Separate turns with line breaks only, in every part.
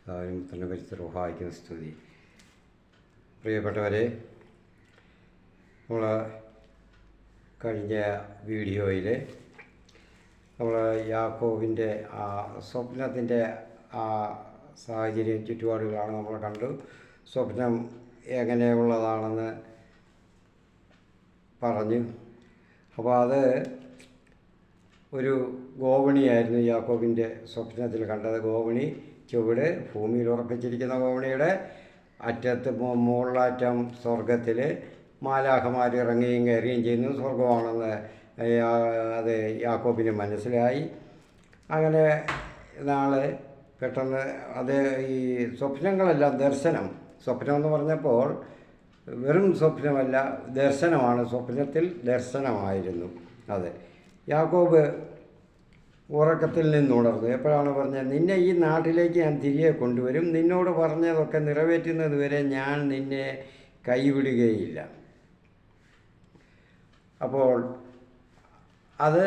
പിതാവിനും പുത്രനും പരിശുദ്ധ റൂഹായ്ക്കും സ്തുതി. പ്രിയപ്പെട്ടവരെ, നമ്മൾ കഴിഞ്ഞ വീഡിയോയിൽ നമ്മൾ യാക്കോബിൻ്റെ ആ സ്വപ്നത്തിൻ്റെ ആ സാഹചര്യം ചുറ്റുപാടുകളാണ് നമ്മൾ കണ്ടു. സ്വപ്നം എങ്ങനെയുള്ളതാണെന്ന് പറഞ്ഞു. അപ്പോൾ അത് ഒരു ഗോവണിയായിരുന്നു യാക്കോബിൻ്റെ സ്വപ്നത്തിൽ കണ്ടത്. ഗോവണി ചുവട് ഭൂമിയിൽ ഉറപ്പിച്ചിരിക്കുന്ന ഗോവണിയുടെ അറ്റത്ത് മുകളിലറ്റം സ്വർഗത്തിൽ മാലാഖമാർ ഇറങ്ങുകയും കയറുകയും ചെയ്യുന്നു. സ്വർഗമാണെന്ന് അത് യാക്കോബിന് മനസ്സിലായി. അങ്ങനെ നാളെ പെട്ടെന്ന് അത് ഈ സ്വപ്നങ്ങളെല്ലാം സ്വപ്നം എന്ന് പറഞ്ഞപ്പോൾ വെറും സ്വപ്നമല്ല, ദർശനമാണ്. സ്വപ്നത്തിൽ ദർശനമായിരുന്നു അത്. യാക്കോബ് ഉറക്കത്തിൽ നിന്നുണർന്നു. എപ്പോഴാണ് പറഞ്ഞത്? നിന്നെ ഈ നാട്ടിലേക്ക് ഞാൻ തിരികെ കൊണ്ടുവരും, നിന്നോട് പറഞ്ഞതൊക്കെ നിറവേറ്റുന്നത് വരെ ഞാൻ നിന്നെ കൈവിടുകയില്ല. അപ്പോൾ അത്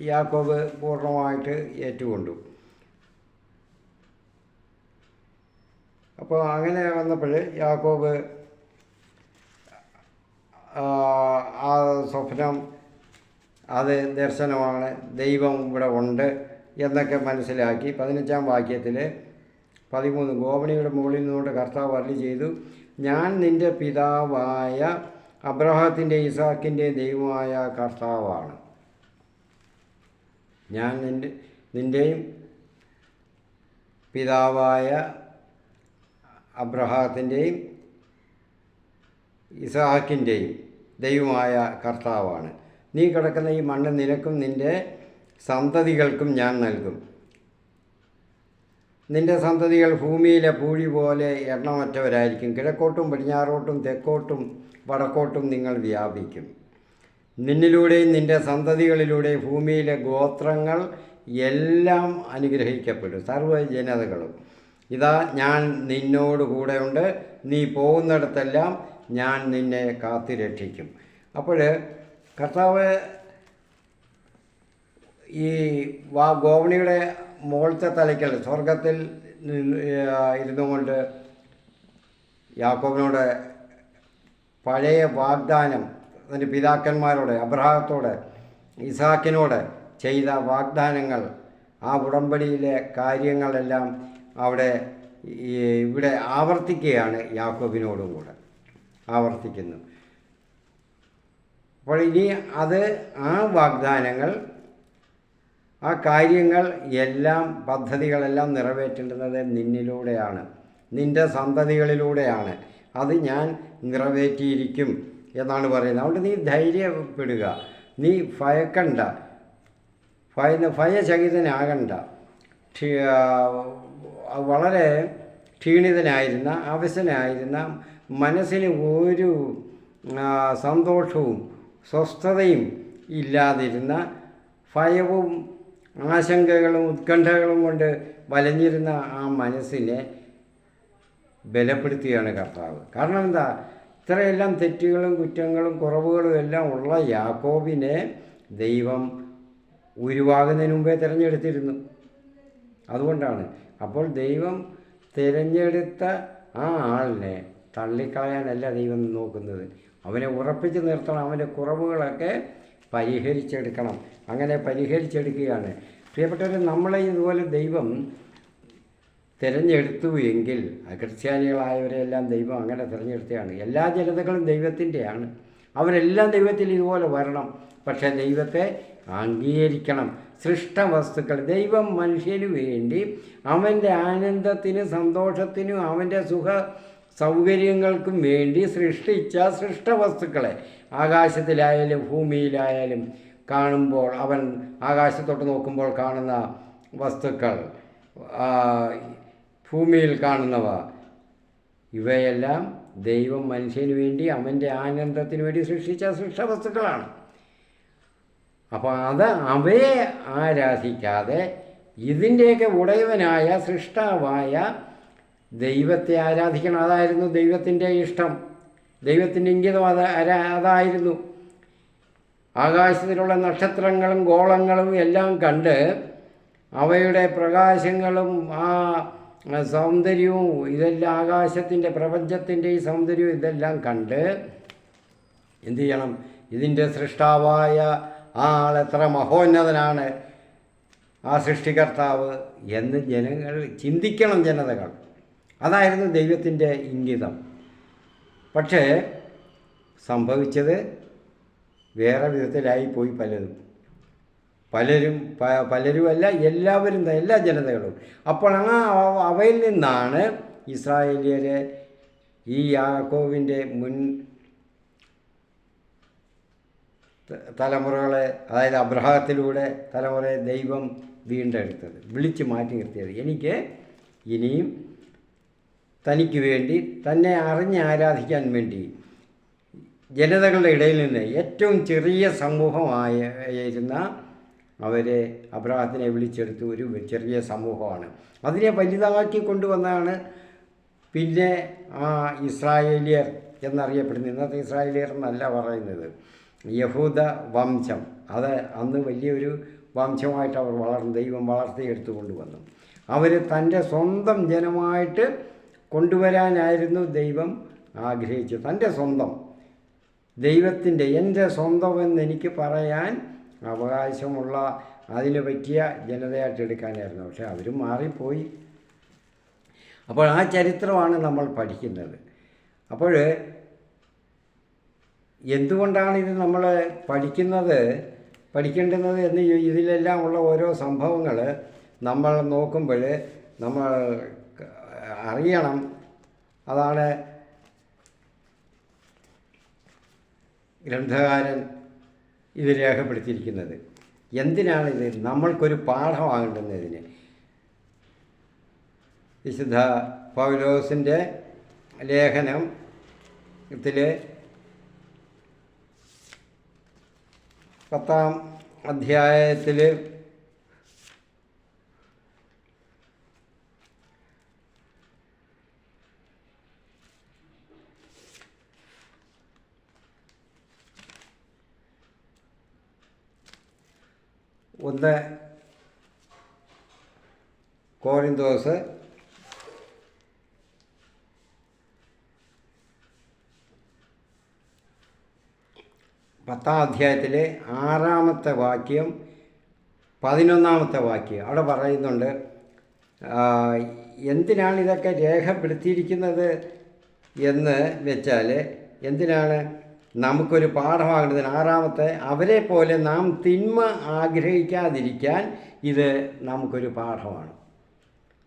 യാക്കോബ് പൂർണ്ണമായിട്ട് ഏറ്റുകൊണ്ടു. അപ്പോൾ അങ്ങനെ വന്നപ്പോൾ യാക്കോബ് ആ സ്വപ്നം അത് ദർശനമാണ്, ദൈവം ഇവിടെ ഉണ്ട് എന്നൊക്കെ മനസ്സിലാക്കി. 15-ാം വാക്യത്തിൽ 13 ഗോവണിയുടെ മുകളിൽ നിന്നുകൊണ്ട് കർത്താവ് അരുളി ചെയ്തു, ഞാൻ നിൻ്റെ പിതാവായ അബ്രഹാത്തിൻ്റെ ഇസാക്കിൻ്റെ ദൈവമായ കർത്താവാണ്. ഞാൻ നിൻ്റെയും പിതാവായ അബ്രഹാത്തിൻ്റെയും ഇസാക്കിൻ്റെയും ദൈവമായ കർത്താവാണ്. നീ കിടക്കുന്ന ഈ മണ്ണ് നിനക്കും നിൻ്റെ സന്തതികൾക്കും ഞാൻ നൽകും. നിൻ്റെ സന്തതികൾ ഭൂമിയിലെ പൂഴി പോലെ എണ്ണമറ്റവരായിരിക്കും. കിഴക്കോട്ടും പടിഞ്ഞാറോട്ടും തെക്കോട്ടും വടക്കോട്ടും നിങ്ങൾ വ്യാപിക്കും. നിന്നിലൂടെയും നിൻ്റെ സന്തതികളിലൂടെയും ഭൂമിയിലെ ഗോത്രങ്ങൾ എല്ലാം അനുഗ്രഹിക്കപ്പെടും, സർവ്വജനതകളും. ഇതാ ഞാൻ നിന്നോട് കൂടെയുണ്ട്, നീ പോകുന്നിടത്തെല്ലാം ഞാൻ നിന്നെ കാത്തുരക്ഷിക്കും. അപ്പോൾ കർത്താവ് ഈ ഗോവണിയുടെ മുകളിലത്തെ തലയ്ക്കൽ സ്വർഗത്തിൽ ഇരുന്നു കൊണ്ട് യാക്കോബിനോട് പഴയ വാഗ്ദാനം, അതിൻ്റെ പിതാക്കന്മാരോട്, അബ്രഹാത്തോട്, ഇസാക്കിനോട് ചെയ്ത വാഗ്ദാനങ്ങൾ, ആ ഉടമ്പടിയിലെ കാര്യങ്ങളെല്ലാം ഇവിടെ ആവർത്തിക്കുകയാണ്. യാക്കോബിനോടും കൂടെ ആവർത്തിക്കുന്നു. അപ്പോൾ ഇനി അത് ആ വാഗ്ദാനങ്ങൾ, ആ കാര്യങ്ങൾ എല്ലാം, പദ്ധതികളെല്ലാം നിറവേറ്റേണ്ടുന്നത് നിന്നിലൂടെയാണ്, നിൻ്റെ സന്തതികളിലൂടെയാണ്. അത് ഞാൻ നിറവേറ്റിയിരിക്കും എന്നാണ് പറയുന്നത്. അതുകൊണ്ട് നീ ധൈര്യപ്പെടുക, നീ ഭയക്കണ്ട, ഭയചകിതനാകണ്ട. വളരെ ക്ഷീണിതനായിരുന്ന, അവശനായിരുന്ന, മനസ്സിന് ഒരു സന്തോഷവും സ്വസ്ഥതയും ഇല്ലാതിരുന്ന, ഭയവും ആശങ്കകളും ഉത്കണ്ഠകളും കൊണ്ട് വലഞ്ഞിരുന്ന ആ മനസ്സിനെ ബലപ്പെടുത്തുകയാണ് കർത്താവ്. കാരണം എന്താ? ഇത്രയെല്ലാം തെറ്റുകളും കുറ്റങ്ങളും കുറവുകളും എല്ലാം ഉള്ള യാക്കോബിനെ ദൈവം ഉരുവാകുന്നതിന് മുമ്പേ തിരഞ്ഞെടുത്തിരുന്നു. അതുകൊണ്ടാണ്. അപ്പോൾ ദൈവം തിരഞ്ഞെടുത്ത ആ ആളിനെ തള്ളിക്കളയാനല്ല ദൈവം നോക്കുന്നത്, അവനെ ഉറപ്പിച്ച് നിർത്തണം, അവൻ്റെ കുറവുകളൊക്കെ പരിഹരിച്ചെടുക്കണം. അങ്ങനെ പരിഹരിച്ചെടുക്കുകയാണ്. പ്രിയപ്പെട്ടവർ, നമ്മളെ ഇതുപോലെ ദൈവം തിരഞ്ഞെടുത്തു എങ്കിൽ, ക്രിസ്ത്യാനികളായവരെല്ലാം ദൈവം അങ്ങനെ തിരഞ്ഞെടുത്തതാണ്. എല്ലാ ജനതകളും ദൈവത്തിൻ്റെയാണ്, അവരെല്ലാം ദൈവത്തിൽ ഇതുപോലെ വരണം. പക്ഷേ ദൈവത്തെ അംഗീകരിക്കണം. സൃഷ്ടവസ്തുക്കൾ, ദൈവം മനുഷ്യന് വേണ്ടി അവൻ്റെ ആനന്ദത്തിനും സന്തോഷത്തിനും അവൻ്റെ സുഖ സൗകര്യങ്ങൾക്കും വേണ്ടി സൃഷ്ടിച്ച സൃഷ്ടവസ്തുക്കളെ, ആകാശത്തിലായാലും ഭൂമിയിലായാലും കാണുമ്പോൾ, അവൻ ആകാശത്തോട്ട് നോക്കുമ്പോൾ കാണുന്ന വസ്തുക്കൾ, ഭൂമിയിൽ കാണുന്നവ, ഇവയെല്ലാം ദൈവം മനുഷ്യന് വേണ്ടി അവൻ്റെ ആനന്ദത്തിന് വേണ്ടി സൃഷ്ടിച്ച സൃഷ്ടവസ്തുക്കളാണ്. അപ്പോൾ അവയെ ആരാധിക്കാതെ ഇതിൻ്റെയൊക്കെ ഉടയവനായ സൃഷ്ടാവായ ദൈവത്തെ ആരാധിക്കണം. അതായിരുന്നു ദൈവത്തിൻ്റെ ഇഷ്ടം, ദൈവത്തിൻ്റെ ഇംഗിതം അതായിരുന്നു. ആകാശത്തിലുള്ള നക്ഷത്രങ്ങളും ഗോളങ്ങളും എല്ലാം കണ്ട് അവയുടെ പ്രകാശങ്ങളും ആ സൗന്ദര്യവും ഇതെല്ലാം, ആകാശത്തിൻ്റെ പ്രപഞ്ചത്തിൻ്റെ ഈ സൗന്ദര്യവും ഇതെല്ലാം കണ്ട് എന്തു ചെയ്യണം? ഇതിൻ്റെ സൃഷ്ടാവായ ആ ആൾ എത്ര മഹോന്നതനാണ്, ആ സൃഷ്ടികർത്താവ് എന്ന് ജനങ്ങൾ ചിന്തിക്കണം, ജനതകൾ. അതായിരുന്നു ദൈവത്തിൻ്റെ ഇംഗിതം. പക്ഷേ സംഭവിച്ചത് വേറെ വിധത്തിലായിപ്പോയി പലരുമല്ല, എല്ലാവരും, എല്ലാ ജനതകളും. അപ്പോൾ അവയിൽ നിന്നാണ് ഇസ്രായേലിയരെ, ഈ യാക്കോബിൻ്റെ മുൻ തലമുറകളെ, അതായത് അബ്രഹാത്തിലൂടെ തലമുറയെ ദൈവം വീണ്ടെടുത്തത്, വിളിച്ച് മാറ്റി നിർത്തിയത്. എനിക്ക് ഇനിയും തനിക്ക് വേണ്ടി, തന്നെ അറിഞ്ഞ് ആരാധിക്കാൻ വേണ്ടി ജനതകളുടെ ഇടയിൽ നിന്ന് ഏറ്റവും ചെറിയ സമൂഹമായിരുന്ന അവരെ, അബ്രഹാത്തിനെ വിളിച്ചെടുത്ത് ഒരു ചെറിയ സമൂഹമാണ്. അതിനെ വലുതാക്കി കൊണ്ടുവന്നാണ് പിന്നെ ആ ഇസ്രായേലിയർ എന്നറിയപ്പെടുന്നത്. ഇന്നത്തെ ഇസ്രായേലിയർ എന്നല്ല പറയുന്നത്, യഹൂദ വംശം. അത് അന്ന് വലിയൊരു വംശമായിട്ട് അവർ ദൈവം വളർത്തിയെടുത്തു കൊണ്ടുവന്നു. അവർ തൻ്റെ സ്വന്തം ജനമായിട്ട് കൊണ്ടുവരാനായിരുന്നു ദൈവം ആഗ്രഹിച്ചു. തൻ്റെ സ്വന്തം, ദൈവത്തിൻ്റെ, എൻ്റെ സ്വന്തമെന്ന് എനിക്ക് പറയാൻ അവകാശമുള്ള, അതിന് പറ്റിയ ജനതയായിട്ട് എടുക്കാനായിരുന്നു. പക്ഷെ അവരും മാറിപ്പോയി. അപ്പോൾ ആ ചരിത്രമാണ് നമ്മൾ പഠിക്കുന്നത്. അപ്പോൾ എന്തുകൊണ്ടാണ് ഇത് നമ്മൾ പഠിക്കേണ്ടുന്നത് എന്ന് ഇതിലെല്ലാം ഉള്ള ഓരോ സംഭവങ്ങൾ നമ്മൾ നോക്കുമ്പോൾ നമ്മൾ അറിയണം. അതാണ് ഗ്രന്ഥകാരൻ ഇത് രേഖപ്പെടുത്തിയിരിക്കുന്നത്. എന്തിനാണിത്? നമ്മൾക്കൊരു പാഠമാകേണ്ടുന്നതിന്. വിശുദ്ധ പൗലോസിൻ്റെ ലേഖനത്തിൽ 10-ാം അധ്യായത്തിൽ ഒന്ന് കോരിന്തോസ് 10-ാം അധ്യായത്തിലെ 6-ാമത്തെ വാക്യം 11-ാമത്തെ വാക്യം അവിടെ പറയുന്നുണ്ട്, എന്തിനാണ് ഇതൊക്കെ രേഖപ്പെടുത്തിയിരിക്കുന്നത് എന്ന് വെച്ചാൽ, എന്തിനാണ് നമുക്കൊരു പാഠമാകേണ്ടത്. 6-ാമത്തെ, അവരെ പോലെ നാം തിന്മ ആഗ്രഹിക്കാതിരിക്കാൻ ഇത് നമുക്കൊരു പാഠമാണ്.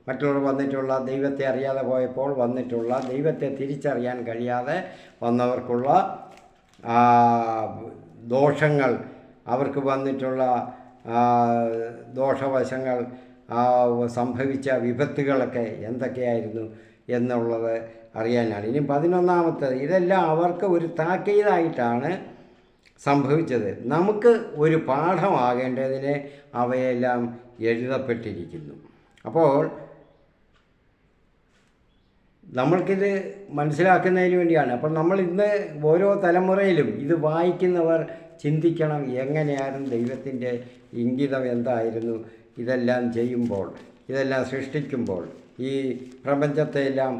മറ്റുള്ളവർ വന്നിട്ടുള്ള, ദൈവത്തെ അറിയാതെ പോയപ്പോൾ വന്നിട്ടുള്ള, ദൈവത്തെ തിരിച്ചറിയാൻ കഴിയാതെ വന്നവർക്കുള്ള ദോഷങ്ങൾ, അവർക്ക് വന്നിട്ടുള്ള ദോഷവശങ്ങൾ, സംഭവിച്ച വിപത്തുകളൊക്കെ എന്തൊക്കെയായിരുന്നു എന്നുള്ളത് അറിയാനാണ്. ഇനി 11-ാമത്തേത്, ഇതെല്ലാം അവർക്ക് ഒരു താക്കീതായിട്ടാണ് സംഭവിച്ചത്. നമുക്ക് ഒരു പാഠമാകേണ്ടതിന് അവയെല്ലാം എഴുതപ്പെട്ടിരിക്കുന്നു. അപ്പോൾ നമ്മൾക്കിത് മനസ്സിലാക്കുന്നതിന് വേണ്ടിയാണ്. അപ്പോൾ നമ്മൾ ഇന്ന് ഓരോ തലമുറയിലും ഇത് വായിക്കുന്നവർ ചിന്തിക്കണം, എങ്ങനെയായിരുന്നു ദൈവത്തിൻ്റെ ഇംഗിതം, എന്തായിരുന്നു ഇതെല്ലാം ചെയ്യുമ്പോൾ, ഇതെല്ലാം സൃഷ്ടിക്കുമ്പോൾ, ഈ പ്രപഞ്ചത്തെയെല്ലാം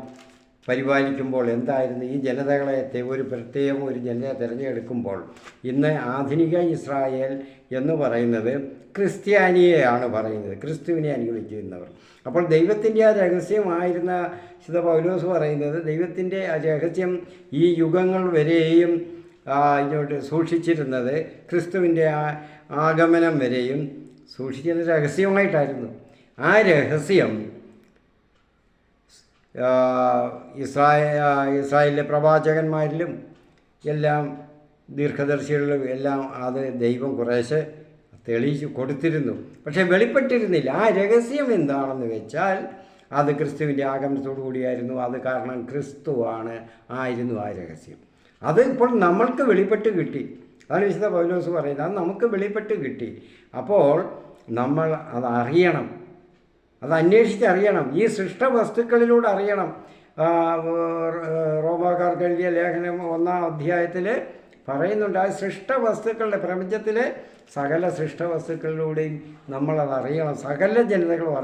പരിപാലിക്കുമ്പോൾ എന്തായിരുന്നു, ഈ ജനതകളെ ഒരു പ്രത്യേകം ഒരു ജനതയെ തിരഞ്ഞെടുക്കുമ്പോൾ. ഇന്ന് ആധുനിക ഇസ്രായേൽ എന്ന് പറയുന്നത് ക്രിസ്ത്യാനിയെയാണ് പറയുന്നത്, ക്രിസ്തുവിനെ അനുഗമിക്കുന്നവർ. അപ്പോൾ ദൈവത്തിൻ്റെ ആ രഹസ്യമായിരുന്ന വിശുദ്ധ പൗലോസ് പറയുന്നത്, ദൈവത്തിൻ്റെ ആ രഹസ്യം ഈ യുഗങ്ങൾ വരെയും ഇങ്ങോട്ട് സൂക്ഷിച്ചിരുന്നത്, ക്രിസ്തുവിൻ്റെ ആഗമനം വരെയും സൂക്ഷിച്ചിരുന്ന രഹസ്യമായിട്ടായിരുന്നു. ആ രഹസ്യം ഇസ്രായേലിലെ പ്രവാചകന്മാരിലും എല്ലാം ദീർഘദർശികളിലും എല്ലാം അത് ദൈവം കുറേശ്ശെ തെളിയിച്ചു കൊടുത്തിരുന്നു. പക്ഷേ വെളിപ്പെട്ടിരുന്നില്ല. ആ രഹസ്യം എന്താണെന്ന് വെച്ചാൽ അത് ക്രിസ്തുവിൻ്റെ ആഗമനത്തോടു കൂടിയായിരുന്നു. അത് കാരണം ആയിരുന്നു ആ രഹസ്യം. അത് ഇപ്പോൾ നമ്മൾക്ക് വെളിപ്പെട്ട് കിട്ടി. അതാണ് വിശുദ്ധ പൗലോസ് പറയുന്നത്, അത് നമുക്ക് വെളിപ്പെട്ട് കിട്ടി. അപ്പോൾ നമ്മൾ അത് അറിയണം, അത് അന്വേഷിച്ചറിയണം, ഈ സൃഷ്ടവസ്തുക്കളിലൂടെ അറിയണം. റോമാക്കാർക്ക് എഴുതിയ ലേഖനം 1-ാം അധ്യായത്തിൽ പറയുന്നുണ്ട്. ആ സൃഷ്ടവസ്തുക്കളുടെ പ്രപഞ്ചത്തിലെ സകല സൃഷ്ടവസ്തുക്കളിലൂടെയും നമ്മളത് അറിയണം, സകല ജനതകളും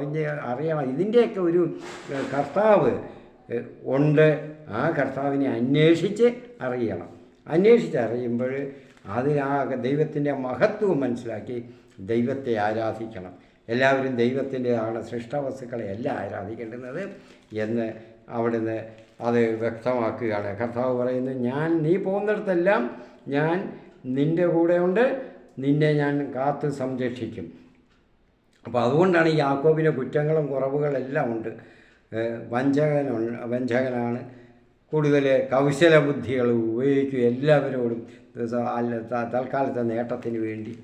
അറിയണം. ഇതിൻ്റെയൊക്കെ ഒരു കർത്താവ് ഉണ്ട്. ആ കർത്താവിനെ അന്വേഷിച്ച് അറിയുമ്പോൾ അതിനാ ദൈവത്തിൻ്റെ മഹത്വം മനസ്സിലാക്കി ദൈവത്തെ ആരാധിക്കണം. എല്ലാവരും ദൈവത്തിൻ്റെയാണ് സൃഷ്ടവസ്തുക്കളെ എല്ലാം ആരാധിക്കേണ്ടുന്നത് എന്ന് അവിടുന്ന് അത് വ്യക്തമാക്കുകയാണ്. കർത്താവ് പറയുന്നു, നീ പോകുന്നിടത്തെല്ലാം ഞാൻ നിൻ്റെ കൂടെയുണ്ട്, നിന്നെ ഞാൻ കാത്ത് സംരക്ഷിക്കും. അപ്പോൾ അതുകൊണ്ടാണ് ഈ യാക്കോബിന് കുറ്റങ്ങളും കുറവുകളെല്ലാം ഉണ്ട്. വഞ്ചകനാണ്, കൂടുതൽ കൗശല ബുദ്ധികൾ ഉപയോഗിക്കും എല്ലാവരോടും തൽക്കാലത്തെ നേട്ടത്തിന് വേണ്ടി.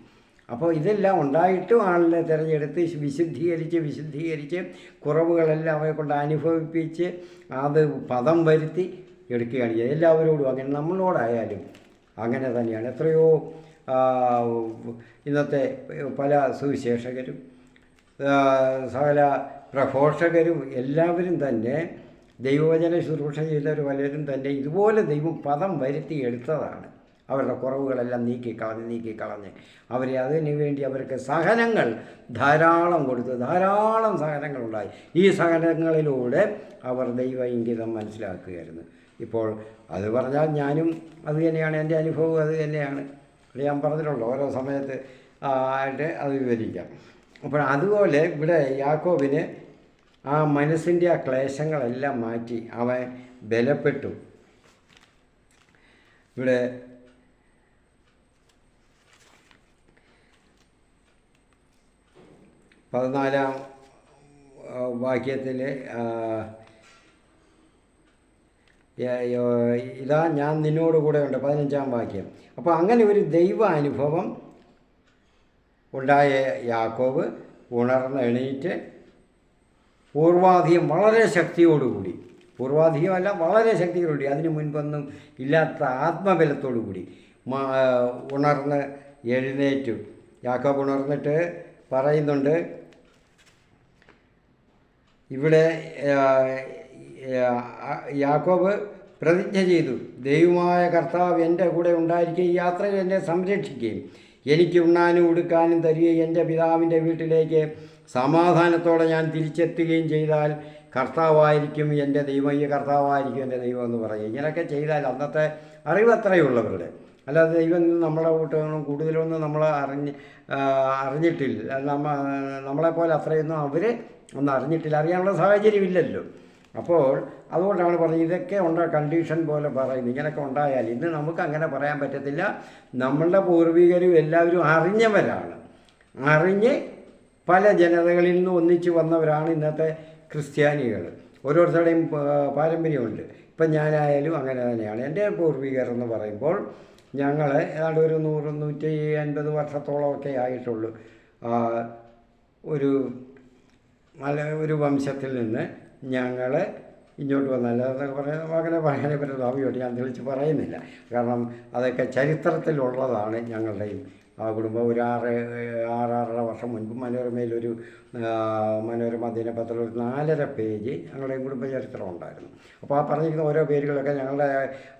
അപ്പോൾ ഇതെല്ലാം ഉണ്ടായിട്ടും ആളിനെ തിരഞ്ഞെടുത്ത് വിശുദ്ധീകരിച്ച് കുറവുകളെല്ലാം അവരെ കൊണ്ട് അനുഭവിപ്പിച്ച് അത് പദം വരുത്തി എടുക്കുകയാണ് ചെയ്യുന്നത്. എല്ലാവരോടും അങ്ങനെ, നമ്മളോടായാലും അങ്ങനെ തന്നെയാണ്. എത്രയോ ഇന്നത്തെ പല സുവിശേഷകരും സകല പ്രഘോഷകരും എല്ലാവരും തന്നെ ദൈവവചന ശുശ്രൂഷ ചെയ്തവർ പലരും തന്നെ ഇതുപോലെ ദൈവം പദം വരുത്തി എടുത്തതാണ്. അവരുടെ കുറവുകളെല്ലാം നീക്കിക്കളഞ്ഞ് അവരെ അതിനു വേണ്ടി അവർക്ക് സഹനങ്ങൾ ധാരാളം കൊടുത്തു, ധാരാളം സഹനങ്ങളുണ്ടായി. ഈ സഹനങ്ങളിലൂടെ അവർ ദൈവ ഇംഗിതം മനസ്സിലാക്കുകയായിരുന്നു. ഇപ്പോൾ അത് പറഞ്ഞാൽ ഞാനും അത് തന്നെയാണ്, എൻ്റെ അനുഭവം അത് തന്നെയാണ്. ഞാൻ പറഞ്ഞിട്ടുള്ളൂ, ഓരോ സമയത്ത് ആയിട്ട് അത് വിവരിക്കാം. അപ്പോൾ അതുപോലെ ഇവിടെ യാക്കോബിന് ആ മനസ്സിൻ്റെ ആ ക്ലേശങ്ങളെല്ലാം മാറ്റി അവൻ ബലപ്പെട്ടു. ഇവിടെ 14 വാക്യത്തിൽ ഇതാ ഞാൻ നിന്നോട് കൂടെ ഉണ്ട്, 15 വാക്യം. അപ്പോൾ അങ്ങനെ ഒരു ദൈവ അനുഭവം ഉണ്ടായ യാക്കോബ് എണീറ്റ് പൂർവാധികം വളരെ ശക്തിയോടുകൂടി, പൂർവാധികമല്ല വളരെ ശക്തിയോടുകൂടി, അതിനു മുൻപൊന്നും ഇല്ലാത്ത ആത്മബലത്തോടുകൂടി ഉണർന്ന് എഴുന്നേറ്റു. യാക്കോബ് ഉണർന്നിട്ട് പറയുന്നുണ്ട്, ഇവിടെ യാക്കോബ് പ്രതിജ്ഞ ചെയ്തു, ദൈവമായ കർത്താവ് എൻ്റെ കൂടെ ഉണ്ടായിരിക്കുകയും ഈ യാത്രയിൽ എന്നെ സംരക്ഷിക്കുകയും എനിക്ക് ഉണ്ണാനും ഉടുക്കാനും തരികയും എൻ്റെ പിതാവിൻ്റെ വീട്ടിലേക്ക് സമാധാനത്തോടെ ഞാൻ തിരിച്ചെത്തുകയും ചെയ്താൽ കർത്താവായിരിക്കും എൻ്റെ ദൈവം, ഈ കർത്താവായിരിക്കും എൻ്റെ ദൈവം എന്ന് പറയും. ഇങ്ങനെയൊക്കെ ചെയ്താൽ അന്നത്തെ അറിവ് അത്രയുള്ളവരുടെ, അല്ലാതെ ദൈവം നമ്മളെ കൂട്ടൊന്നും കൂടുതലൊന്നും നമ്മൾ അറിഞ്ഞിട്ടില്ല. നമ്മളെപ്പോലെ അത്രയൊന്നും അവർ ഒന്നും അറിഞ്ഞിട്ടില്ല, അറിയാനുള്ള സാഹചര്യമില്ലല്ലോ. അപ്പോൾ അതുകൊണ്ടാണ് പറഞ്ഞത്, ഇതൊക്കെ കണ്ടീഷൻ പോലെ പറയുന്നത്. ഇങ്ങനെയൊക്കെ ഉണ്ടായാൽ ഇന്ന് നമുക്ക് അങ്ങനെ പറയാൻ പറ്റത്തില്ല. നമ്മളുടെ പൂർവികരും എല്ലാവരും അറിഞ്ഞവരാണ്, അറിഞ്ഞ് പല ജനതകളിൽ നിന്ന് ഒന്നിച്ച് വന്നവരാണ് ഇന്നത്തെ ക്രിസ്ത്യാനികൾ. ഓരോരുത്തരുടെയും പാരമ്പര്യമുണ്ട്. ഇപ്പം ഞാനായാലും അങ്ങനെ തന്നെയാണ്. എൻ്റെ പൂർവികർ എന്ന് പറയുമ്പോൾ ഞങ്ങൾ ഏതാണ്ട് ഒരു 100-150 വർഷത്തോളമൊക്കെ ആയിട്ടുള്ളൂ ഒരു വംശത്തിൽ നിന്ന് ഞങ്ങൾ ഇങ്ങോട്ട് വന്നല്ല. അതൊക്കെ അങ്ങനെ പറയാനെ പറ്റുന്ന ഭാവിയോട്ട് ഞാൻ തെളിച്ച് പറയുന്നില്ല. കാരണം അതൊക്കെ ചരിത്രത്തിലുള്ളതാണ്. ഞങ്ങളുടെയും ആ കുടുംബം ഒരു 6-6.5 വർഷം മുൻപ് മനോരമയിലൊരു മനോരമ ദിനപത്രത്തിൽ ഒരു 4.5 പേജ് ഞങ്ങളുടെയും കുടുംബചരിത്രം ഉണ്ടായിരുന്നു. അപ്പോൾ ആ പറഞ്ഞിരിക്കുന്ന ഓരോ പേരുകളൊക്കെ ഞങ്ങളുടെ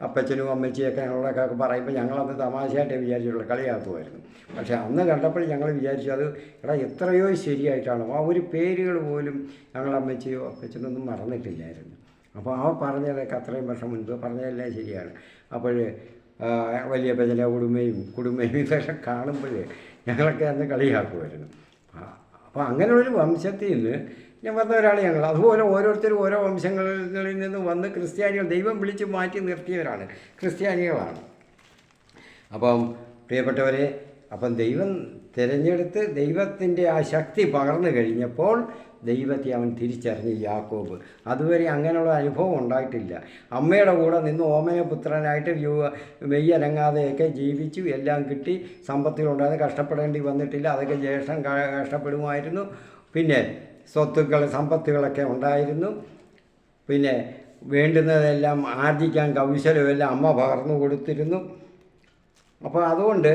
അപ്പച്ചനും അമ്മച്ചിയൊക്കെ ഞങ്ങളൊക്കെ പറയുമ്പോൾ ഞങ്ങളന്ന് തമാശയായിട്ട് വിചാരിച്ചുള്ള കളിയാക്കുമായിരുന്നു. പക്ഷേ അന്ന് കണ്ടപ്പോൾ ഞങ്ങൾ വിചാരിച്ചു അത് എത്രയോ ശരിയായിട്ടാണ്. ആ ഒരു പേരുകൾ പോലും ഞങ്ങളുടെ അമ്മച്ചിയോ അപ്പച്ചനൊന്നും മറന്നിട്ടില്ലായിരുന്നു. അപ്പോൾ ആ പറഞ്ഞതൊക്കെ അത്രയും വർഷം മുൻപ് പറഞ്ഞതെല്ലാം ശരിയാണ്. അപ്പോൾ വലിയ ഭജന കുടുംബയും ഇതൊക്കെ കാണുമ്പോൾ ഞങ്ങളൊക്കെ അന്ന് കളിയാക്കുമായിരുന്നു. അപ്പോൾ അങ്ങനെയുള്ളൊരു വംശത്തിൽ നിന്ന് ഞാൻ വന്നവരാണ് ഞങ്ങൾ. അതുപോലെ ഓരോരുത്തരും ഓരോ വംശങ്ങളിൽ നിന്ന് വന്ന് ക്രിസ്ത്യാനികൾ ദൈവം വിളിച്ച് മാറ്റി നിർത്തിയവരാണ്, ക്രിസ്ത്യാനികളാണ്. അപ്പം പ്രിയപ്പെട്ടവരെ, അപ്പം ദൈവം തിരഞ്ഞെടുത്ത് ദൈവത്തിൻ്റെ ആ ശക്തി പകർന്നു കഴിഞ്ഞപ്പോൾ ദൈവത്തെ അവൻ തിരിച്ചറിഞ്ഞ് യാക്കോബ്. അതുവരെ അങ്ങനെയുള്ള അനുഭവം ഉണ്ടായിട്ടില്ല. അമ്മയുടെ കൂടെ നിന്ന് ഓമനപുത്രനായിട്ട് മെയ്യനങ്ങാതെയൊക്കെ ജീവിച്ചു, എല്ലാം കിട്ടി, സമ്പത്തുകളുണ്ടായിരുന്നു, കഷ്ടപ്പെടേണ്ടി വന്നിട്ടില്ല. അതൊക്കെ ജ്യേഷ്ഠൻ കഷ്ടപ്പെടുമായിരുന്നു. പിന്നെ സമ്പത്തുകളൊക്കെ ഉണ്ടായിരുന്നു. പിന്നെ വേണ്ടുന്നതെല്ലാം ആർജിക്കാൻ കൗശലമെല്ലാം അമ്മ പകർന്നു കൊടുത്തിരുന്നു. അപ്പോൾ അതുകൊണ്ട്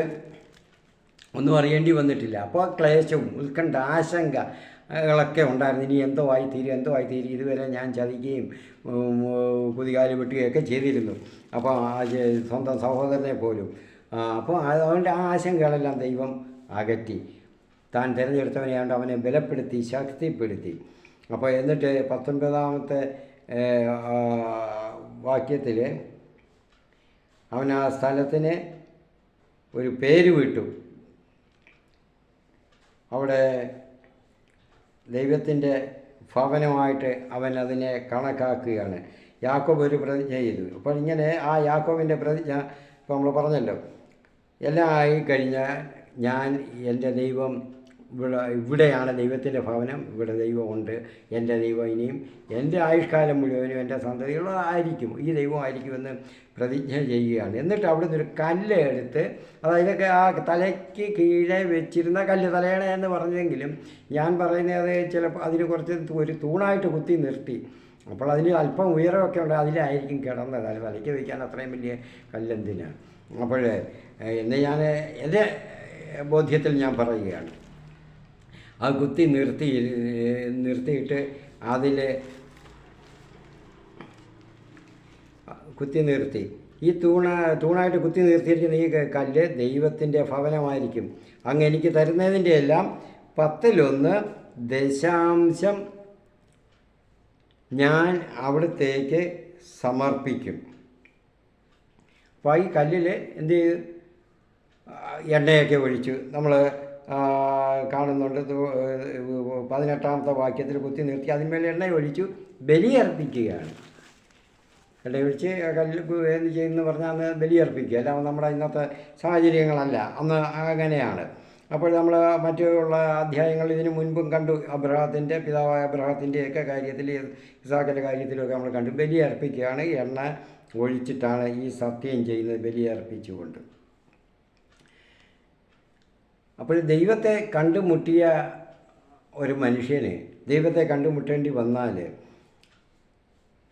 ഒന്നും അറിയേണ്ടി വന്നിട്ടില്ല. അപ്പോൾ ക്ലേശവും ഉത്കണ്ഠ ആശങ്കകളൊക്കെ ഉണ്ടായിരുന്നു. ഇനി എന്തോ ആയിത്തീരും, ഇതുവരെ ഞാൻ ചതിക്കുകയും കുതികാല് വെട്ടുകയൊക്കെ ചെയ്തിരുന്നു. അപ്പോൾ സ്വന്തം സഹോദരനെ പോലും അപ്പോൾ അതുകൊണ്ട് ആ ആശങ്കകളെല്ലാം ദൈവം അകറ്റി. താൻ തിരഞ്ഞെടുത്തവനെയാണ്ട് അവനെ ബലപ്പെടുത്തി ശക്തിപ്പെടുത്തി. അപ്പോൾ എന്നിട്ട് 19-ാമത്തെ വാക്യത്തിൽ അവൻ ആ സ്ഥലത്തിന് ഒരു പേര് വിട്ടു. അവിടെ ദൈവത്തിൻ്റെ ഭവനമായിട്ട് അവൻ അതിനെ കണക്കാക്കുകയാണ്. യാക്കോബ് ഒരു പ്രതിജ്ഞ ചെയ്തു. അപ്പോൾ ഇങ്ങനെ ആ യാക്കോബിൻ്റെ പ്രതിജ്ഞ ഇപ്പോൾ നമ്മൾ പറഞ്ഞല്ലോ, എല്ലാം ആയിക്കഴിഞ്ഞാൽ ഞാൻ എൻ്റെ ദൈവം ഇവിടെയാണ് ദൈവത്തിൻ്റെ ഭവനം, ഇവിടെ ദൈവമുണ്ട്, എൻ്റെ ദൈവം ഇനിയും എൻ്റെ ആയുഷ്കാലം മുഴുവനും എൻ്റെ സന്തതികളായിരിക്കും, ഈ ദൈവമായിരിക്കുമെന്ന് പ്രതിജ്ഞ ചെയ്യുകയാണ്. എന്നിട്ട് അവിടുന്ന് ഒരു കല്ല് എടുത്ത്, അതായത് ആ തലയ്ക്ക് കീഴെ വെച്ചിരുന്ന കല്ല്, തലയണ എന്ന് പറഞ്ഞെങ്കിലും ഞാൻ പറയുന്നത് ചിലപ്പോൾ അതിന് കുറച്ച് ഒരു തൂണായിട്ട് കുത്തി നിർത്തി. അപ്പോൾ അതിന് അല്പം ഉയരമൊക്കെ ഉണ്ട്, അതിലായിരിക്കും കിടന്നത്. അത് തലയ്ക്ക് വയ്ക്കാൻ അത്രയും വലിയ കല്ലെന്തിനാണ്? അപ്പോൾ എന്ന് ഞാൻ എൻ്റെ ബോധ്യത്തിൽ ഞാൻ പറയുകയാണ്. അത് കുത്തി നിർത്തിയിട്ട് അതിൽ കുത്തി നിർത്തി. ഈ തൂണായിട്ട് കുത്തി നിർത്തിയിരിക്കുന്ന ഈ കല്ല് ദൈവത്തിൻ്റെ ഭവനമായിരിക്കും. അങ്ങ് എനിക്ക് തരുന്നതിൻ്റെ എല്ലാം 10% ഞാൻ അവിടത്തേക്ക് സമർപ്പിക്കും. അപ്പോൾ ഈ കല്ലിൽ എന്ത് ചെയ്തു? എണ്ണയൊക്കെ ഒഴിച്ചു. നമ്മൾ കാണുന്നുണ്ട് 18-ാമത്തെ വാക്യത്തിൽ കുത്തി നിർത്തി അതിന്മേലെ എണ്ണ ഒഴിച്ചു ബലിയർപ്പിക്കുകയാണ്. എണ്ണയൊഴിച്ച് കല്ല് എന്ത് ചെയ്യുമെന്ന് പറഞ്ഞാൽ അന്ന് ബലിയർപ്പിക്കുക. അല്ല നമ്മുടെ ഇന്നത്തെ സാഹചര്യങ്ങളല്ല, അന്ന് അങ്ങനെയാണ്. അപ്പോൾ നമ്മൾ മറ്റുള്ള അധ്യായങ്ങൾ ഇതിനു മുൻപും കണ്ടു. അബ്രഹാത്തിൻ്റെ പിതാവായ അബ്രഹാത്തിൻ്റെയൊക്കെ കാര്യത്തിൽ, ഇസാക്കിൻ്റെ കാര്യത്തിലൊക്കെ നമ്മൾ കണ്ടു. ബലിയർപ്പിക്കുകയാണ്, എണ്ണ ഒഴിച്ചിട്ടാണ് ഈ സത്യം ചെയ്യുന്നത്, ബലിയർപ്പിച്ചുകൊണ്ട്. അപ്പോൾ ദൈവത്തെ കണ്ടുമുട്ടിയ ഒരു മനുഷ്യന് ദൈവത്തെ കണ്ടുമുട്ടേണ്ടി വന്നാൽ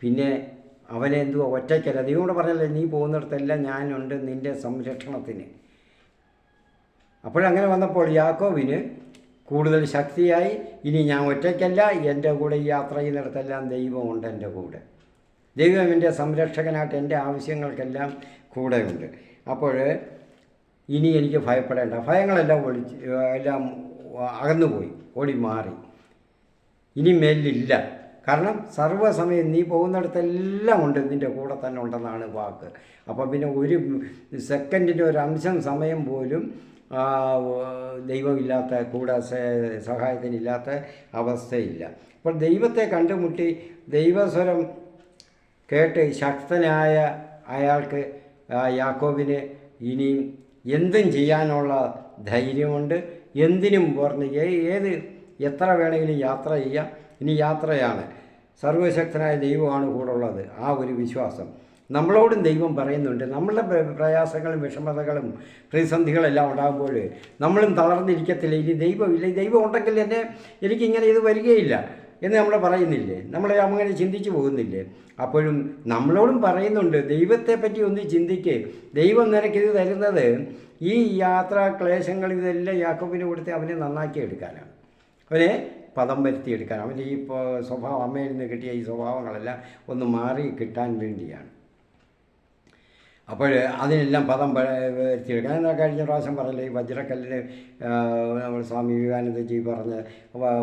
പിന്നെ അവനെ എന്തുവാ ഒറ്റയ്ക്കല്ല. ദൈവം കൂടെ പറഞ്ഞല്ലേ, നീ പോകുന്നിടത്തെല്ലാം ഞാനുണ്ട് നിൻ്റെ സംരക്ഷണത്തിന്. അപ്പോഴങ്ങനെ വന്നപ്പോൾ യാക്കോബിന് കൂടുതൽ ശക്തിയായി. ഇനി ഞാൻ ഒറ്റയ്ക്കല്ല, എൻ്റെ കൂടെ ഈ യാത്ര ചെയ്യുന്നിടത്തെല്ലാം ദൈവമുണ്ട് എൻ്റെ കൂടെ. ദൈവം എൻ്റെ സംരക്ഷകനായിട്ട് എൻ്റെ ആവശ്യങ്ങൾക്കെല്ലാം കൂടെയുണ്ട്. അപ്പോൾ ഇനി എനിക്ക് ഭയപ്പെടേണ്ട, ഭയങ്ങളെല്ലാം എല്ലാം അകന്നുപോയി, ഓടി മാറി. ഇനി മേലില്ല. കാരണം സർവ്വസമയം നീ പോകുന്നിടത്തെല്ലാം ഉണ്ട്, നിൻ്റെ കൂടെ തന്നെ ഉണ്ടെന്നാണ് വാക്ക്. അപ്പോൾ പിന്നെ ഒരു സെക്കൻഡിൻ്റെ ഒരു അംശം സമയം പോലും ദൈവമില്ലാത്ത, കൂടെ സഹായത്തിനില്ലാത്ത അവസ്ഥയില്ല. അപ്പോൾ ദൈവത്തെ കണ്ടുമുട്ടി ദൈവസ്വരം കേട്ട് ശക്തനായ അയാൾക്ക്, യാക്കോബിന് ഇനിയും എന്തും ചെയ്യാനുള്ള ധൈര്യമുണ്ട്. എന്തിനും പറഞ്ഞ് എത്ര വേണമെങ്കിലും യാത്ര ചെയ്യാം. ഇനി യാത്രയാണ്. സർവശക്തനായ ദൈവമാണ് കൂടെ ഉള്ളത്. ആ ഒരു വിശ്വാസം നമ്മളോടും ദൈവം പറയുന്നുണ്ട്. നമ്മളുടെ പ്രയാസങ്ങളും വിഷമതകളും പ്രതിസന്ധികളെല്ലാം ഉണ്ടാകുമ്പോൾ നമ്മളും തളർന്നിരിക്കത്തില്ല. ഇനി ദൈവമില്ല, ദൈവം ഉണ്ടെങ്കിൽ എനിക്കിങ്ങനെ ഇത് വരികയില്ല എന്ന് നമ്മൾ പറയുന്നില്ലേ? നമ്മൾ അങ്ങനെ ചിന്തിച്ചു പോകുന്നില്ലേ? അപ്പോഴും നമ്മളോടും പറയുന്നുണ്ട്, ദൈവത്തെപ്പറ്റി ഒന്ന് ചിന്തിക്ക്. ദൈവം നിനക്കിത് തരുന്നത് ഈ യാത്രാ ക്ലേശങ്ങൾ ഇതെല്ലാം യാക്കോബിന് കൊടുത്ത് അവനെ നന്നാക്കി എടുക്കാനാണ്, അവനെ പദം വരുത്തിയെടുക്കാൻ, അവൻ്റെ ഈ സ്വഭാവം, അമ്മയിൽ നിന്ന് കിട്ടിയ ഈ സ്വഭാവങ്ങളെല്ലാം ഒന്ന് മാറി കിട്ടാൻ വേണ്ടിയാണ്. അപ്പോൾ അതിനെല്ലാം പദം വരുത്തിയെടുക്കാൻ. എന്നാൽ കഴിഞ്ഞ പ്രാവശ്യം പറഞ്ഞില്ലേ, ഈ വജ്രക്കല്ലിന് നമ്മൾ സ്വാമി വിവേകാനന്ദജി പറഞ്ഞ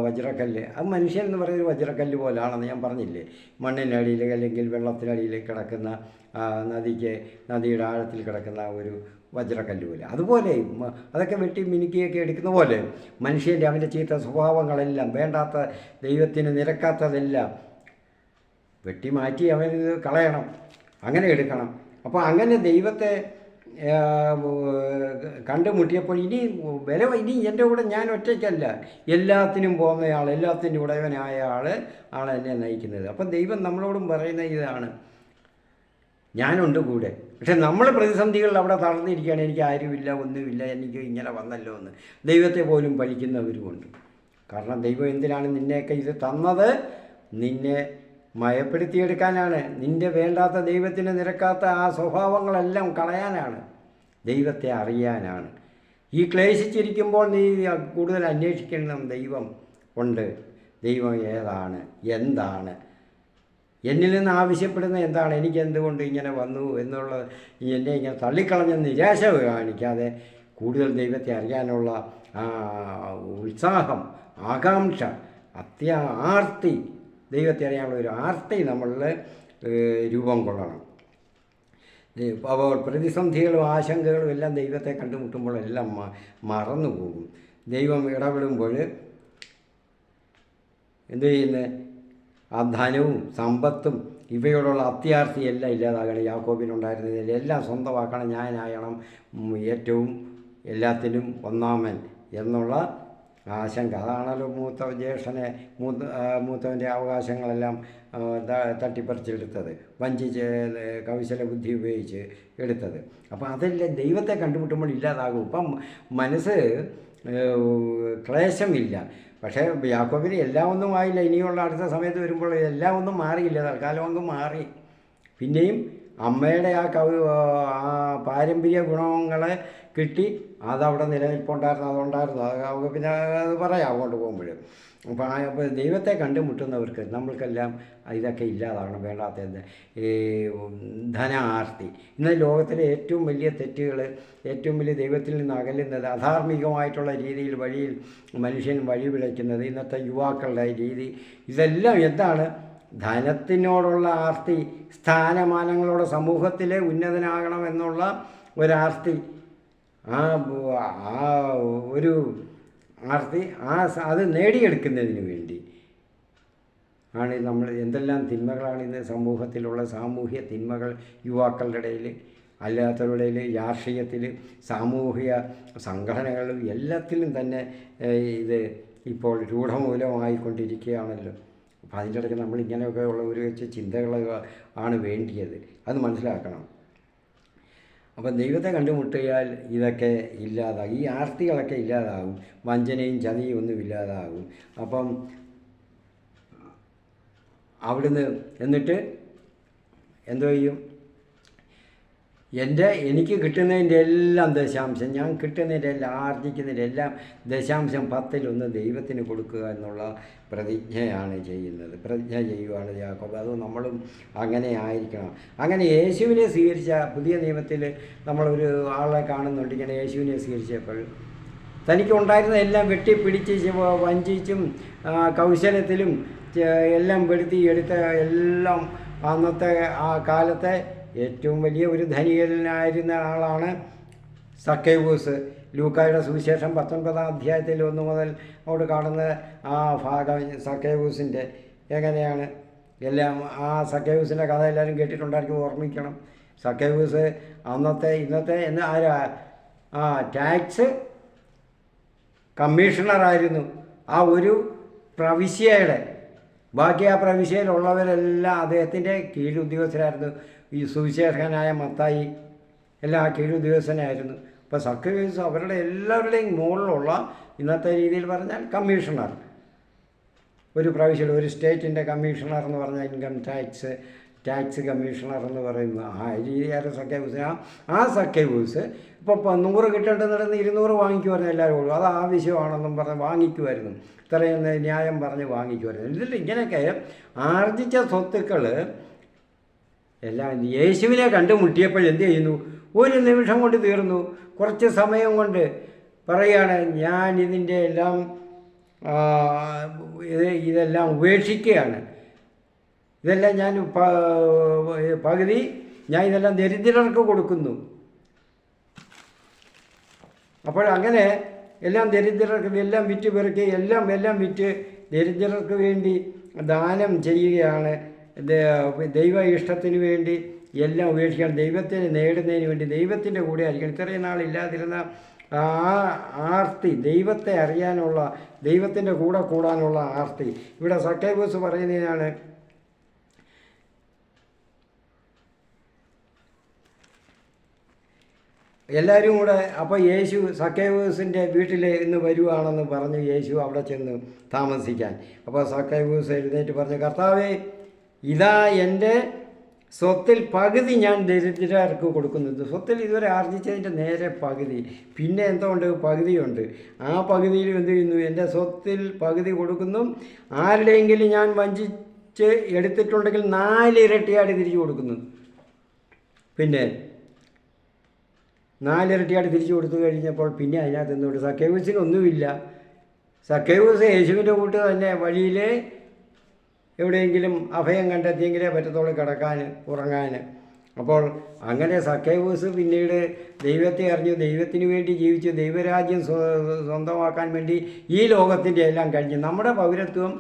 വജ്രക്കല്ല്, അത് മനുഷ്യൻ എന്ന് പറയുന്നത് വജ്രക്കല്ല് പോലാണെന്ന് ഞാൻ പറഞ്ഞില്ലേ. മണ്ണിനടിയിൽ അല്ലെങ്കിൽ വെള്ളത്തിനടിയിൽ കിടക്കുന്ന നദിയുടെ ആഴത്തിൽ കിടക്കുന്ന ഒരു വജ്രക്കല്ല് പോലെ, അതുപോലെ അതൊക്കെ വെട്ടി മിനുക്കിയൊക്കെ എടുക്കുന്ന പോലെ മനുഷ്യൻ്റെ അവൻ്റെ ചീത്ത സ്വഭാവങ്ങളെല്ലാം, വേണ്ടാത്ത ദൈവത്തിന് നിരക്കാത്തതെല്ലാം വെട്ടി മാറ്റി അവനിത് കളയണം, അങ്ങനെ എടുക്കണം. അപ്പോൾ അങ്ങനെ ദൈവത്തെ കണ്ടുമുട്ടിയപ്പോൾ ഇനി എൻ്റെ കൂടെ ഞാൻ ഒറ്റയ്ക്കല്ല, എല്ലാത്തിനും പോകുന്നയാൾ, എല്ലാത്തിൻ്റെ ഉടയവനായ ആണ് എന്നെ നയിക്കുന്നത്. അപ്പം ദൈവം നമ്മളോടും പറയുന്ന ഇതാണ്, ഞാനുണ്ട് കൂടെ. പക്ഷെ നമ്മൾ പ്രതിസന്ധികളിൽ അവിടെ തളർന്നിരിക്കുകയാണ്, എനിക്ക് ആരുമില്ല, ഒന്നുമില്ല, എനിക്ക് ഇങ്ങനെ വന്നല്ലോ എന്ന് ദൈവത്തെ പോലും പഴിക്കുന്നവരുമുണ്ട്. കാരണം ദൈവം എന്തിനാണ് നിന്നെയൊക്കെ ഇത് തന്നത്? നിന്നെ മയപ്പെടുത്തിയെടുക്കാനാണ്. നിൻ്റെ വേണ്ടാത്ത, ദൈവത്തിന് നിരക്കാത്ത ആ സ്വഭാവങ്ങളെല്ലാം കളയാനാണ്, ദൈവത്തെ അറിയാനാണ്. ഈ ക്ലേശിച്ചിരിക്കുമ്പോൾ നീ കൂടുതൽ അന്വേഷിക്കണം, ദൈവം ഉണ്ട്, ദൈവം ഏതാണ്, എന്താണ് എന്നിൽ നിന്ന് ആവശ്യപ്പെടുന്ന എന്താണ്, എനിക്ക് എന്തുകൊണ്ട് ഇങ്ങനെ വന്നു എന്നുള്ളത് എന്നെ ഇങ്ങനെ തള്ളിക്കളഞ്ഞ നിരാശ കാണിക്കാതെ കൂടുതൽ ദൈവത്തെ അറിയാനുള്ള ഉത്സാഹം, ആകാംക്ഷ, ആർത്തി, ദൈവത്തെ അറിയാനുള്ള ഒരു ആർത്തി നമ്മളിൽ രൂപം കൊള്ളണം. അപ്പോൾ പ്രതിസന്ധികളും ആശങ്കകളും എല്ലാം ദൈവത്തെ കണ്ടുമുട്ടുമ്പോഴെല്ലാം മറന്നു പോകും. ദൈവം ഇടപെടുമ്പോൾ എന്തു ചെയ്യുന്നത്, ആ ധനവും സമ്പത്തും ഇവയോടുള്ള അത്യാർത്തിയെല്ലാം ഇല്ലാതാകണം. യാക്കോബിനുണ്ടായിരുന്നതിൽ എല്ലാം സ്വന്തമാക്കണം, ഞാനാകണം ഏറ്റവും എല്ലാത്തിനും ഒന്നാമൻ എന്നുള്ള ആശങ്ക. അതാണല്ലോ മൂത്തവൻ്റെ അവകാശങ്ങളെല്ലാം തട്ടിപ്പറിച്ചെടുത്തത്, വഞ്ചിച്ച് കൗശല ബുദ്ധി ഉപയോഗിച്ച് എടുത്തത്. അപ്പോൾ അതെല്ലാം ദൈവത്തെ കണ്ടുമുട്ടുമ്പോൾ ഇല്ലാതാകും. ഇപ്പം മനസ്സ് ക്ലേശമില്ല. പക്ഷേ യാക്കോബിന് എല്ലാം ഒന്നും ആയില്ല. ഇനിയുള്ള അടുത്ത സമയത്ത് വരുമ്പോൾ എല്ലാം ഒന്നും മാറിയില്ല, തൽക്കാലം അങ്ങ് മാറി. പിന്നെയും അമ്മയുടെ ആ പാരമ്പര്യ ഗുണങ്ങളെ കിട്ടി, അതവിടെ നിലനിൽപ്പുണ്ടായിരുന്നു, അതുണ്ടായിരുന്നു. അത് പിന്നെ അത് പറയാം അങ്ങോട്ട് പോകുമ്പോൾ. അപ്പോൾ ദൈവത്തെ കണ്ടുമുട്ടുന്നവർക്ക് നമ്മൾക്കെല്ലാം ഇതൊക്കെ ഇല്ലാതാകണം. വേണ്ടാത്തത് ഈ ധനാർത്തി. ഇന്ന് ലോകത്തിലെ ഏറ്റവും വലിയ തെറ്റുകൾ, ഏറ്റവും വലിയ ദൈവത്തിൽ നിന്ന് അകലുന്നത്, അധാർമികമായിട്ടുള്ള രീതിയിൽ വഴിയിൽ മനുഷ്യൻ വഴി പിഴയ്ക്കുന്നത്, ഇന്നത്തെ യുവാക്കളുടെ രീതി, ഇതെല്ലാം എന്താണ്? ധനത്തിനോടുള്ള ആർത്തി, സ്ഥാനമാനങ്ങളോട് സമൂഹത്തിലെ ഉന്നതനാകണമെന്നുള്ള ഒരാർത്തി, ഒരു ആർത്തി, അത് നേടിയെടുക്കുന്നതിന് വേണ്ടി ആണ് നമ്മൾ എന്തെല്ലാം തിന്മകളാണ് ഇന്ന് സമൂഹത്തിലുള്ള സാമൂഹ്യ തിന്മകൾ യുവാക്കളുടെ ഇടയിൽ, അല്ലാത്തവരുടെ ഇടയിൽ, രാഷ്ട്രീയത്തിൽ, സാമൂഹിക സംഘടനകളിലും എല്ലാത്തിലും തന്നെ ഇത് ഇപ്പോൾ രൂഢമൂലമായിക്കൊണ്ടിരിക്കുകയാണല്ലോ. അപ്പോൾ അതിൻ്റെ ഇടയ്ക്ക് നമ്മൾ ഇങ്ങനെയൊക്കെ ഉള്ള ഒരു ചിന്തകൾ ആണ് വേണ്ടിയത്, അത് മനസ്സിലാക്കണം. അപ്പം ദൈവത്തെ കണ്ടുമുട്ടിയാൽ ഇതൊക്കെ ഇല്ലാതാകും, ഈ ആർത്തികളൊക്കെ ഇല്ലാതാകും, വഞ്ചനയും ചതിയും ഒന്നും ഇല്ലാതാകും. അപ്പം അവിടുന്ന് എന്നിട്ട് എന്തോ ചെയ്യും? എനിക്ക് കിട്ടുന്നതിൻ്റെ എല്ലാം ദശാംശം, ഞാൻ കിട്ടുന്നതിൻ്റെ എല്ലാം, ആർജിക്കുന്നതിൻ്റെ എല്ലാം ദശാംശം 10 ദൈവത്തിന് കൊടുക്കുക എന്നുള്ള പ്രതിജ്ഞയാണ് ചെയ്യുന്നത്, പ്രതിജ്ഞ ചെയ്യുകയാണ് യാക്കോബ്. അത് നമ്മളും അങ്ങനെ ആയിരിക്കണം. അങ്ങനെ യേശുവിനെ സ്വീകരിച്ച പുതിയ നിയമത്തിൽ നമ്മളൊരു ആളെ കാണുന്നുണ്ട്, ഇങ്ങനെ യേശുവിനെ സ്വീകരിച്ചപ്പോൾ തനിക്കുണ്ടായിരുന്ന എല്ലാം വെട്ടിപ്പിടിച്ച് വഞ്ചിച്ചും കൗശലത്തിലും എല്ലാം പെടുത്തി എടുത്ത എല്ലാം അന്നത്തെ ആ കാലത്തെ ഏറ്റവും വലിയ ഒരു ധനികനായിരുന്ന ആളാണ് സക്കേവൂസ്. ലൂക്കായുടെ സുവിശേഷം 19-ാം അധ്യായത്തിൽ 1 മുതൽ അവിടെ കാണുന്ന ആ ഭാഗം സക്കേവൂസിൻ്റെ എങ്ങനെയാണ് എല്ലാം, ആ സക്കേവൂസിൻ്റെ കഥ എല്ലാവരും കേട്ടിട്ടുണ്ടായിരിക്കും, ഓർമ്മിക്കണം. സക്കേവൂസ് ഇന്നത്തെ ടാക്സ് കമ്മീഷണറായിരുന്നു ആ ഒരു പ്രവിശ്യയുടെ. ബാക്കി ആ പ്രവിശ്യയിലുള്ളവരെല്ലാം അദ്ദേഹത്തിൻ്റെ കീഴുദ്യോഗസ്ഥരായിരുന്നു. ഈ സുവിശേഷകനായ മത്തായി എല്ലാം ആ കീഴുദ്യോഗസ്ഥനായിരുന്നു. അപ്പോൾ സക്കേവൂസ് അവരുടെ എല്ലാവരുടെയും മുകളിലുള്ള, ഇന്നത്തെ രീതിയിൽ പറഞ്ഞാൽ കമ്മീഷണർ, ഒരു പ്രവിശ്യയുടെ, ഒരു സ്റ്റേറ്റിൻ്റെ കമ്മീഷണർ എന്ന് പറഞ്ഞാൽ ഇൻകം ടാക്സ് കമ്മീഷണർ എന്ന് പറയുന്ന ആ രീതിയായിരുന്നു സക്കേവൂസ്. ആ സക്കേവൂസ് ഇപ്പോൾ 100 കിട്ടേണ്ടതെന്ന് 200 വാങ്ങിക്കുമായിരുന്നു എല്ലാവരും ഉള്ളൂ. അത് ആവശ്യമാണെന്നും പറഞ്ഞ് വാങ്ങിക്കുമായിരുന്നു, ഇത്രയും ന്യായം പറഞ്ഞ് വാങ്ങിക്കുമായിരുന്നു. ഇതിൽ ഇങ്ങനെയൊക്കെ ആർജിച്ച സ്വത്തുക്കൾ എല്ലാം യേശുവിനെ കണ്ടുമുട്ടിയപ്പോൾ എന്ത് ചെയ്യുന്നു? ഒരു നിമിഷം കൊണ്ട് തീർന്നു, കുറച്ച് സമയം കൊണ്ട് പറയുകയാണ്, ഞാൻ ഇതിൻ്റെ എല്ലാം ഇതെല്ലാം ഉപേക്ഷിക്കുകയാണ്, ഇതെല്ലാം ഞാൻ പകുതി ഞാൻ ഇതെല്ലാം ദരിദ്രർക്ക് കൊടുക്കുന്നു. അപ്പോൾ അങ്ങനെ എല്ലാം ദരിദ്രർക്ക് എല്ലാം വിറ്റ് പെറുക്കി എല്ലാം വിറ്റ് ദരിദ്രർക്ക് വേണ്ടി ദാനം ചെയ്യുകയാണ്. ദൈവ ഇഷ്ടത്തിന് വേണ്ടി എല്ലാം ഉപേക്ഷിക്കണം, ദൈവത്തിന് നേടുന്നതിന് വേണ്ടി ദൈവത്തിൻ്റെ കൂടെ ആയിരിക്കണം. ഇത്രയും നാളില്ലാതിരുന്ന ആ ആർത്തി, ദൈവത്തെ അറിയാനുള്ള, ദൈവത്തിൻ്റെ കൂടെ കൂടാനുള്ള ആർത്തി ഇവിടെ സക്കേവൂസ് പറയുന്നതിനാണ്. എല്ലാവരും കൂടെ അപ്പോൾ യേശു സക്കേവൂസിൻ്റെ വീട്ടിൽ ഇന്ന് വരുവാണെന്ന് പറഞ്ഞു യേശു അവിടെ ചെന്ന് താമസിക്കാൻ. അപ്പോൾ സക്കേവൂസ് എഴുന്നേറ്റ് പറഞ്ഞു, കർത്താവേ, ഇതാ എൻ്റെ സ്വത്തിൽ പകുതി ഞാൻ ദരിദ്രർക്ക് കൊടുക്കുന്നത്. സ്വത്തിൽ ഇതുവരെ ആർജിച്ചതിൻ്റെ നേരെ പകുതി, പിന്നെ എന്തുകൊണ്ട് പകുതിയുണ്ട്. ആ പകുതിയിൽ എന്ത് ചെയ്യുന്നു? എൻ്റെ സ്വത്തിൽ പകുതി കൊടുക്കുന്നു. ആരുടെയെങ്കിലും ഞാൻ എടുത്തിട്ടുണ്ടെങ്കിൽ 4 ഇരട്ടിയായിട്ട് തിരിച്ചു കൊടുക്കുന്നു. പിന്നെ 4 ഇരട്ടിയായിട്ട് തിരിച്ചു കൊടുത്തു കഴിഞ്ഞപ്പോൾ പിന്നെ അതിനകത്ത് എന്തുകൊണ്ട് സക്കേവൂസിനൊന്നുമില്ല. സക്കേവൂസ് യേശുവിൻ്റെ കൂട്ട് തന്നെ വഴിയിൽ എവിടെയെങ്കിലും അഭയം കണ്ടെത്തിയെങ്കിലേ പറ്റത്തോളം കിടക്കാൻ ഉറങ്ങാൻ. അപ്പോൾ അങ്ങനെ സക്കേവൂസ് പിന്നീട് ദൈവത്തെ അറിഞ്ഞു, ദൈവത്തിന് വേണ്ടി ജീവിച്ചു, ദൈവരാജ്യം സ്വന്തമാക്കാൻ വേണ്ടി ഈ ലോകത്തിൻ്റെ എല്ലാം കഴിഞ്ഞു. നമ്മുടെ പൗരത്വം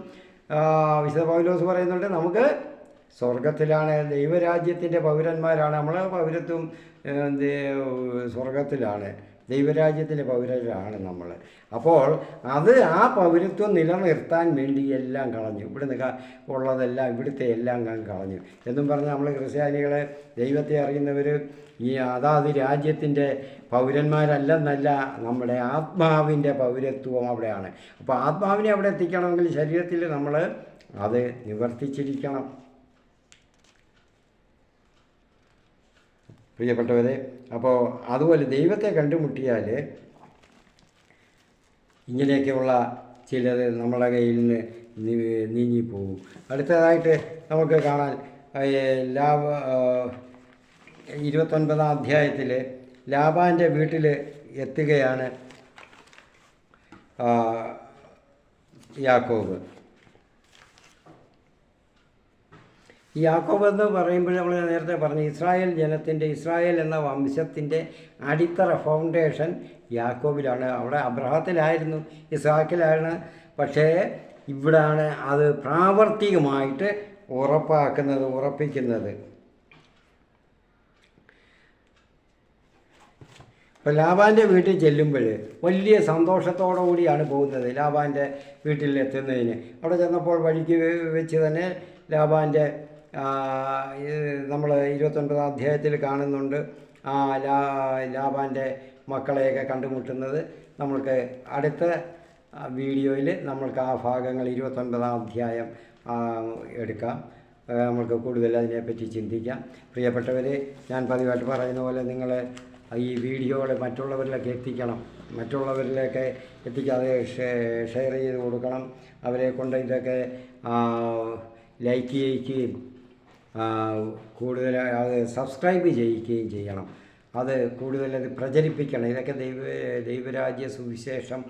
വിശുദ്ധ പൗലോസ് പറയുന്നുണ്ട്, നമുക്ക് സ്വർഗത്തിലാണ്, ദൈവരാജ്യത്തിൻ്റെ പൗരന്മാരാണ്. നമ്മളെ പൗരത്വം സ്വർഗത്തിലാണ്, ദൈവരാജ്യത്തിൻ്റെ പൗരരാണ് നമ്മൾ. അപ്പോൾ ആ പൗരത്വം നിലനിർത്താൻ വേണ്ടി എല്ലാം കളഞ്ഞു, ഇവിടുന്ന് ഉള്ളതെല്ലാം ഇവിടുത്തെ എല്ലാം കളഞ്ഞു എന്നും പറഞ്ഞ് നമ്മൾ ക്രിസ്ത്യാനികളെ, ദൈവത്തെ അറിയുന്നവർ ഈ അതാത് രാജ്യത്തിൻ്റെ പൗരന്മാരല്ലെന്നല്ല, നമ്മുടെ ആത്മാവിൻ്റെ പൗരത്വം അവിടെയാണ്. അപ്പോൾ ആത്മാവിനെ അവിടെ എത്തിക്കണമെങ്കിൽ ശരീരത്തിൽ നമ്മൾ അത് നിവർത്തിച്ചിരിക്കണം. പ്രിയപ്പെട്ടവരെ, അപ്പോൾ അതുപോലെ ദൈവത്തെ കണ്ടുമുട്ടിയാൽ ഇങ്ങനെയൊക്കെയുള്ള ചിലത് നമ്മളെ കയ്യിൽ നിന്ന് നീങ്ങിപ്പോകും. അടുത്തതായിട്ട് നമുക്ക് കാണാൻ 29-ാം അധ്യായത്തിൽ ലാബാൻ്റെ വീട്ടിൽ എത്തുകയാണ് യാക്കോബ്. ഈ യാക്കോബ് എന്ന് പറയുമ്പോൾ നമ്മൾ നേരത്തെ പറഞ്ഞു, ഇസ്രായേൽ ജനത്തിൻ്റെ, ഇസ്രായേൽ എന്ന വംശത്തിൻ്റെ അടിത്തറ, ഫൗണ്ടേഷൻ യാക്കോബിലാണ്. അവിടെ അബ്രഹത്തിലായിരുന്നു, ഇസ്ഹാക്കിലാണ്. പക്ഷേ ഇവിടാണ് അത് പ്രാവർത്തികമായിട്ട് ഉറപ്പിക്കുന്നത്. ഇപ്പോൾ ലാബാൻ്റെ വീട്ടിൽ ചെല്ലുമ്പോൾ വലിയ സന്തോഷത്തോടു കൂടിയാണ് പോകുന്നത്. ലാബാൻ്റെ വീട്ടിൽ എത്തുന്നതിന് അവിടെ ചെന്നപ്പോൾ വഴിക്ക് വെച്ച് തന്നെ ലാബാൻ്റെ നമ്മൾ 29-ാം അധ്യായത്തിൽ കാണുന്നുണ്ട് ലാബാൻ്റെ മക്കളെയൊക്കെ കണ്ടുമുട്ടുന്നത്. നമ്മൾക്ക് അടുത്ത വീഡിയോയിൽ നമ്മൾക്ക് ആ ഭാഗങ്ങൾ 29-ാം അധ്യായം എടുക്കാം. നമ്മൾക്ക് കൂടുതൽ അതിനെപ്പറ്റി ചിന്തിക്കാം. പ്രിയപ്പെട്ടവരെ, ഞാൻ പതിവായിട്ട് പറയുന്ന പോലെ നിങ്ങൾ ഈ വീഡിയോകൾ മറ്റുള്ളവരിലേക്ക് എത്തിക്കണം. മറ്റുള്ളവരിലേക്ക് എത്തിക്കാതെ ഷെയർ ചെയ്ത് കൊടുക്കണം. അവരെ കൊണ്ട് ഇതൊക്കെ ലൈക്ക് ചെയ്യിക്കുകയും കൂടുതൽ അത് സബ്സ്ക്രൈബ് ചെയ്യിക്കുകയും ചെയ്യണം. അത് കൂടുതലത് പ്രചരിപ്പിക്കണം. ഇതൊക്കെ ദൈവരാജ്യ സുവിശേഷം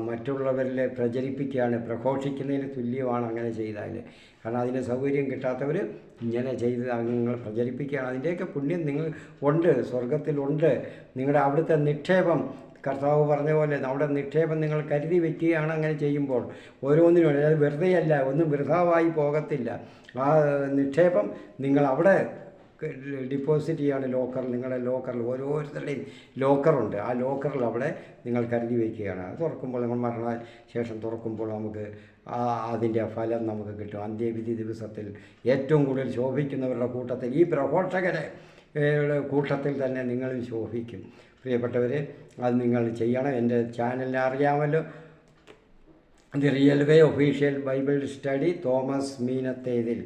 മറ്റുള്ളവരിൽ പ്രചരിപ്പിക്കുകയാണ്, പ്രഘോഷിക്കുന്നതിന് തുല്യമാണ് അങ്ങനെ ചെയ്താൽ. കാരണം അതിന് സൗകര്യം കിട്ടാത്തവർ ഇങ്ങനെ ചെയ്ത് നിങ്ങൾ പ്രചരിപ്പിക്കുകയാണ്. അതിൻ്റെയൊക്കെ പുണ്യം നിങ്ങൾ ഉണ്ട്, സ്വർഗത്തിലുണ്ട്. നിങ്ങളുടെ അവിടുത്തെ നിക്ഷേപം, കർത്താവ് പറഞ്ഞ പോലെ നമ്മുടെ നിക്ഷേപം നിങ്ങൾ കരുതി വയ്ക്കുകയാണ്. അങ്ങനെ ചെയ്യുമ്പോൾ ഓരോന്നിനും അത് വെറുതെയല്ല, ഒന്നും വൃഥാവായി പോകത്തില്ല. ആ നിക്ഷേപം നിങ്ങൾ അവിടെ ഡിപ്പോസിറ്റ് ചെയ്യാണ് ലോക്കറിൽ. നിങ്ങളുടെ ലോക്കറിൽ ഓരോരുത്തരുടെയും ലോക്കറുണ്ട്. ആ ലോക്കറിൽ അവിടെ നിങ്ങൾ കരുതി വയ്ക്കുകയാണ്. അത് തുറക്കുമ്പോൾ, നിങ്ങൾ മരണ ശേഷം തുറക്കുമ്പോൾ നമുക്ക് അതിൻ്റെ ഫലം നമുക്ക് കിട്ടും. അന്ത്യവിധി ദിവസത്തിൽ ഏറ്റവും കൂടുതൽ ശോഭിക്കുന്നവരുടെ കൂട്ടത്തിൽ, ഈ പ്രഘോഷകരെ കൂട്ടത്തിൽ തന്നെ നിങ്ങളും ശോഭിക്കും. പ്രിയപ്പെട്ടവരെ, അത് നിങ്ങൾ ചെയ്യണം. എൻ്റെ ചാനലിനെ അറിയാമല്ലോ, the real way official Bible study Thomas Meenathethil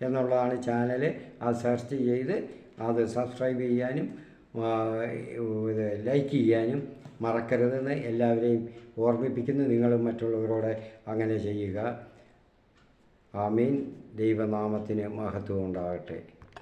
എന്നുള്ളതാണ് ചാനൽ. അത് സെർച്ച് ചെയ്ത് അത് സബ്സ്ക്രൈബ് ചെയ്യാനും ലൈക്ക് ചെയ്യാനും മറക്കരുതെന്ന് എല്ലാവരെയും ഓർമ്മിപ്പിക്കുന്നു. നിങ്ങളും മറ്റുള്ളവരോട് അങ്ങനെ ചെയ്യുക. ആമീൻ. ദൈവനാമത്തിന് മഹത്വം ഉണ്ടാകട്ടെ.